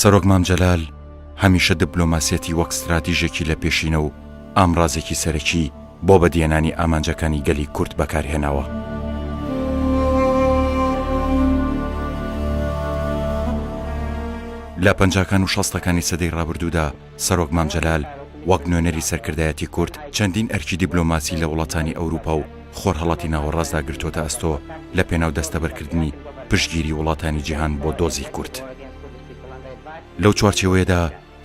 سەرۆک مامجەلال هەمیشە دیپلۆماسیەتی وەک ستراتیژێکی لە پێشینە و ئامڕازێکی سەرەکی بۆ بەدیێنانی ئامانجەکانی گەلی کورد بەکارهێناوە. لە پەنجاکان و شەستەکانی سەدەی ڕابردوودا سەرۆک مامجەلال وەک نوێنەری سەرکردایەتی کورد چەندین ئەرکی دیپلۆماسی لە وڵاتانی ئەوروپا و خۆرهەڵاتی ناوەڕاستدا گرتوۆتە ئەستۆ لە پێناو دەستەبەرکردنی پشتگیری وڵاتانی جیهان بۆ دۆزی کورد. لەو چوارچێوەیەدا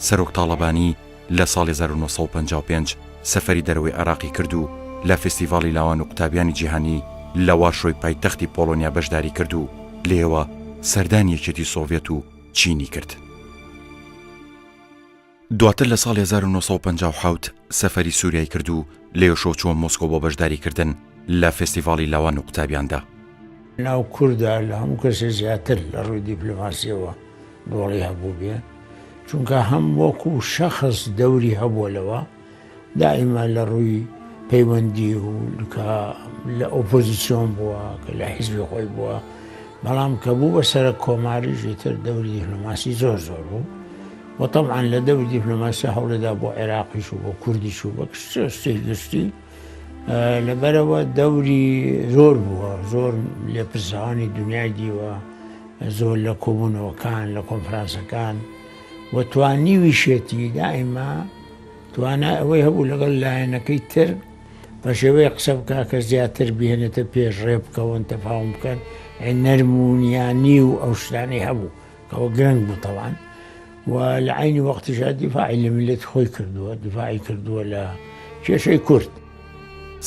سەرۆک تاڵەبانی لە ساڵی 1955 سەفەری دەرەوەی عێراقی کرد و لە فستیڤاڵی لاوان و قوتابیانی جیهانی لە واشۆی پایتەختی پۆلۆنیا بەشداری کرد و لێوە سەردانی یەکێتی سۆڤێت و چینی کرد. دواتر لە ساڵی 1957 سەفەری سووریای کرد و لێوەشۆ چووە مۆسکۆ بۆ بەشداریکردن لە فستیڤاڵی لاوان و قوتابیاندا. ناو کووردا لە هەموو کەسێ زیاتر لە ڕووی دیپلۆماسیەوە دۆڵی هەبوو بێ، چونکە هەم وەکو شەخص دەوری هەبووەلەوە دائیما لە ڕووی پەیوەندی و لە ئۆپۆزیسیۆن بووە کە لە حیزبی خۆی بووە، بەڵام کە بوو بەسەرە کۆماریژی تر دەوری دیپلۆماسی زۆر بوو و طبعا لە دەوری دیپلۆماسی هەوڵەدا بۆ عێراقیش و بۆ کوردیش و بە شتێک گشتی لەبەرەوە دەوری زۆر بووە، زۆر لێپرسەوانی دنیای دیوە، زۆر لە کۆبوونەوەکان لە کۆنفرانسەکان و توانیویشێتی دائیما توانە ئەوەی هەبوو لەگەڵ لایەنەکەی تر بە شێوەیە قسە بکە کە زیاتر بهێنێتە پێش ڕێ بکەون تەفاهم بکەن نەرمونیانی و ئەو شتانەی هەبوو کەەوە گرنگ بوو تەوان و لە عینی وەختیشا دیفاعی لە میلەت خۆی کردووە، دیفاعی کردووە لە کێشەی کورد.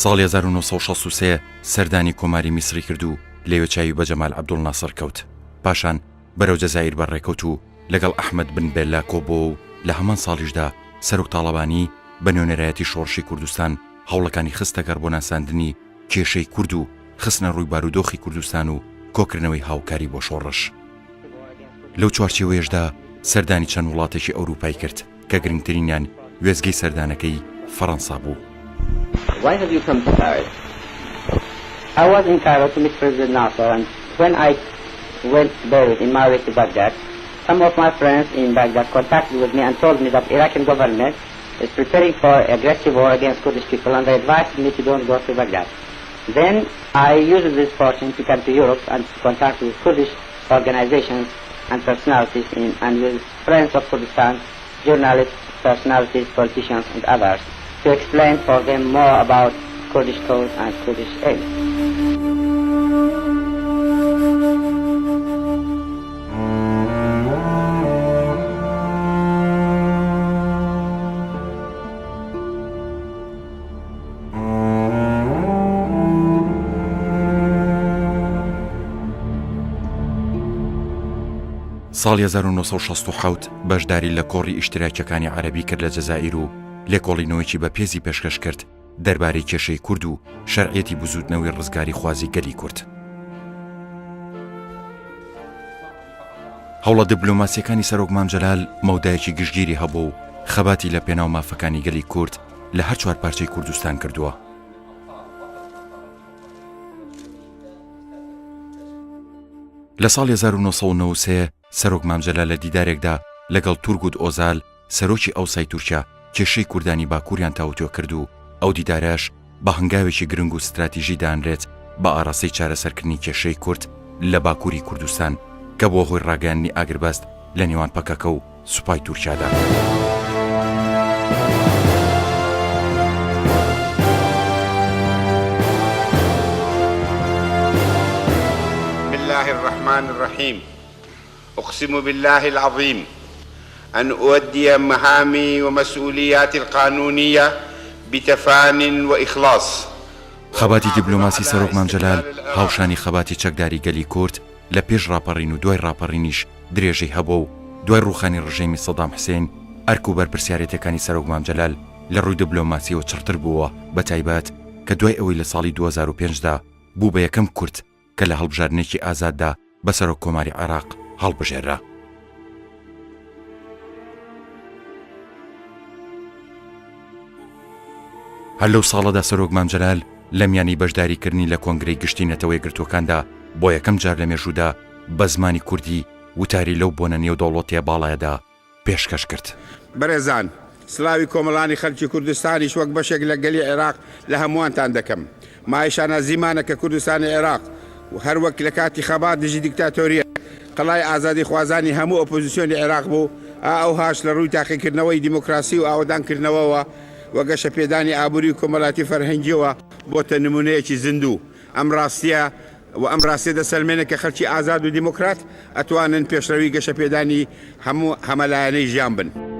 ساڵی 1963 سەردانی کۆماری میسری کرد و لێوە چاوی بە جەمال عەبدوڵناسر کەوت، پاشان بەرەو جەزایر بەڕێکەوت و لەگەڵ ئەحمەد بن بێلا کۆبۆ و لە هەمان ساڵیشدا سەرۆک تاڵەبانی بە نوێنەرایەتی شۆڕشی کوردستان هەوڵەکانی خستەگەر بۆ ناساندنی کێشەی کورد و خستنە ڕووی بارودۆخی کوردستان و کۆکردنەوەی هاوکاری بۆ شۆڕش. لەو چوارچێوەیەشدا سەردانی چەند وڵاتێکی ئەوروپای کرد کە گرنگترینیان وێزگەی سەردانەکەی فەڕەنسا بوو. Why have you come to Paris? I was in Cairo to meet President Nasser, and when I went there in my way to Baghdad, some of my friends in Baghdad contacted with me and told me that Iraqi government is preparing for aggressive war against Kurdish people, and they advised me to don't go to Baghdad. Then I used this fortune to come to Europe and to contact with Kurdish organizations and personalities and with friends of Kurdistan, journalists, personalities, politicians and others to explain for them more about Kurdish cause and Kurdish aim. ساڵی 1967 بەشداری لە کۆڕی ئیشتراکیەکانی عەرەبی کرد لە جەزایر و لێکۆڵینەوەیکی بە پێزی پێشکەش کرد دەربارەی کێشەی کورد و شەرعیەتی بزوتنەوەی ڕزگاری خوازی گەلی کورد. هەوڵە دیپلۆماسیەکانی سەرۆک مامجەلال مەودایەکی گشتگیری هەبوو و خەباتی لە پێناو مافەکانی گەلی کورد لە هەر چوار پارچەی کوردستان کردووە. لە ساڵی 1993 سەرۆک مامجەلال لە دیدارێکدا لەگەڵ تورگود ئۆزال سەرۆکی ئەوسای تورکیا کێشەی کوردانی باکووریان تاوتۆ کرد و ئەو دیدارەش بە هەنگاوێکی گرنگ و ستراتیژی دانرێت بە ئاراستەی چارەسەرکردنی کێشەی کورد لە باکووری کوردستان کە بۆ هۆی ڕاگەیاندنی ئاگربەست لە نێوان پەکەکە و سوپای تورکیادا. بسم الله الرحمن الرحيم. أقسم بالله العظيم أن أؤدي مهامي ومسؤولياتي القانونية بتفان وإخلاص. خەباتی دیپلۆماسی سەرۆک مامجەلال هاوشانی خەباتی چەکداری گەلی کورد لە پێش ڕاپەڕین و دوای ڕاپەڕینیش درێژەی هەبوو و دوای ڕوخانی ڕژێمی سەدام حوسێن ئەرک و بەرپرسیارەتەکانی سەرۆک مامجەلال لە ڕووی دیپلۆماسیەوە چڕتر بووە، بە تایبەت کە دوای ئەوەی لە ساڵی 2005دا بوو بە یەکەم کورد کە لە هەڵبژاردنێکی ئازاددا بە سەرۆک کۆماری عێراق هەڵبژێرا. هەر لەو ساڵەدا سەرۆک مامجەلال لە میانی بەشداریکردنی لە کۆنگرەی گشتی نەتەوەی گرتوەکاندا بۆ یەکەم جار لە مێژوودا بە زمانی کوردی وتاری لەو بۆنە نێو دەوڵەتیە باڵایەدا پێشکەش کرد. بەڕێزان، سلاوی کۆمەڵانی خەڵکی کوردستانیش وەک بەشێک لە گەلی عێراق لە هەمووانتان دەکەم. مایشانە زیمانە کە کوردستانی عێراق و هەر وەک لە کاتی خەبات دژی دیکتاتۆریە قەڵای ئازادی خوازانی هەموو ئۆپۆزیسیۆنی عێراق بوو، ئەو هاش لە ڕووی تاقیکردنەوەی دیموکراسی و ئاوەدانکردنەوەەوە وە گەشە پێدانی ئابووری و کۆمەڵاتی فەرهەنگیەوە بۆتە نمونەیەکی زیندوو. ئەم ڕاستیە و ئەم ڕاستیە دەسەلمێنە کە خەڵکی ئازاد و دیموکرات ئەتوانن پێشڕەوی گەشە پێدانی هەموو هەمەلایەنەی ژیان بن.